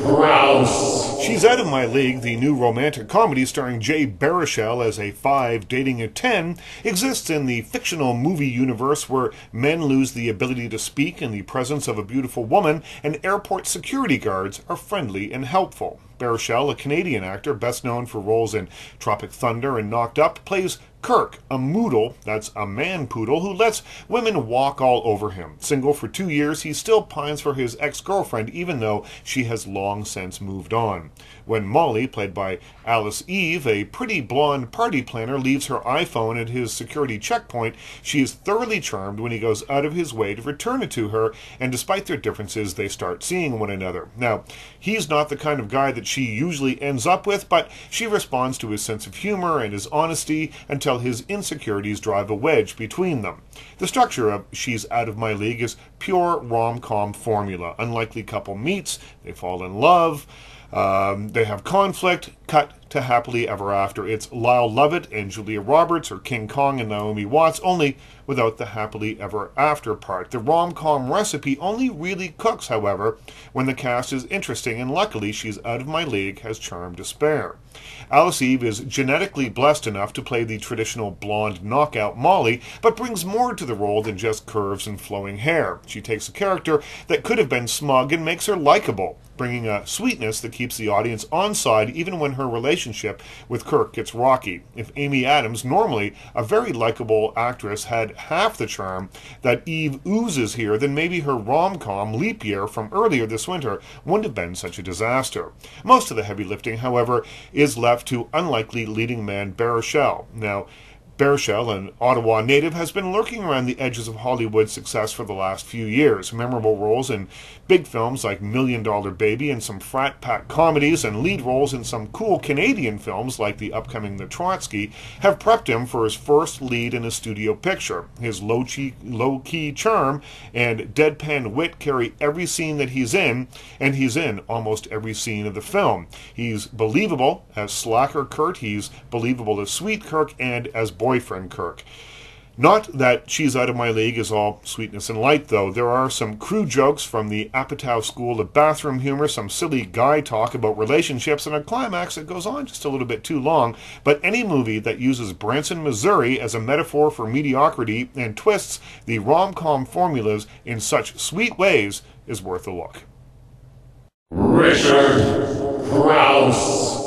Crouse. She's Out of My League, the new romantic comedy starring Baruchel as a 5 dating a 10, exists in the fictional movie universe where men lose the ability to speak in the presence of a beautiful woman and airport security guards are friendly and helpful. Baruchel, a Canadian actor best known for roles in Tropic Thunder and Knocked Up, plays Kirk, a moodle, that's a man poodle, who lets women walk all over him. Single for 2 years, he still pines for his ex-girlfriend, even though she has long since moved on. When Molly, played by Alice Eve, a pretty blonde party planner, leaves her iPhone at his security checkpoint, she is thoroughly charmed when he goes out of his way to return it to her, and despite their differences, they start seeing one another. Now, he's not the kind of guy that she usually ends up with, but she responds to his sense of humor and his honesty until his insecurities drive a wedge between them. The structure of She's Out of My League is pure rom-com formula. Unlikely couple meets, they fall in love, they have conflict, cut to happily ever after. It's Lyle Lovett and Julia Roberts, or King Kong and Naomi Watts, only without the happily ever after part. The rom-com recipe only really cooks, however, when the cast is interesting, and luckily She's Out of My League has charm to spare. Alice Eve is genetically blessed enough to play the traditional blonde knockout Molly, but brings more to the role than just curves and flowing hair. She takes a character that could have been smug and makes her likable, bringing a sweetness that keeps the audience on side even when her relationship with Kirk gets rocky. If Amy Adams, normally a very likable actress, had half the charm that Eve oozes here, then maybe her rom-com Leap Year from earlier this winter wouldn't have been such a disaster. Most of the heavy lifting, however, is left to unlikely leading man Baruchel. Now, Baruchel, an Ottawa native, has been lurking around the edges of Hollywood success for the last few years. Memorable roles in big films like Million Dollar Baby and some frat pack comedies, and lead roles in some cool Canadian films like the upcoming The Trotsky, have prepped him for his first lead in a studio picture. His low-key charm and deadpan wit carry every scene that he's in, and he's in almost every scene of the film. He's believable as slacker Kurt, he's believable as sweet Kirk, and as boyfriend Kirk. Not that She's Out of My League is all sweetness and light, though. There are some crude jokes from the Apatow School of Bathroom Humor, some silly guy talk about relationships, and a climax that goes on just a little bit too long. But any movie that uses Branson, Missouri as a metaphor for mediocrity and twists the rom-com formulas in such sweet ways is worth a look. Crouse.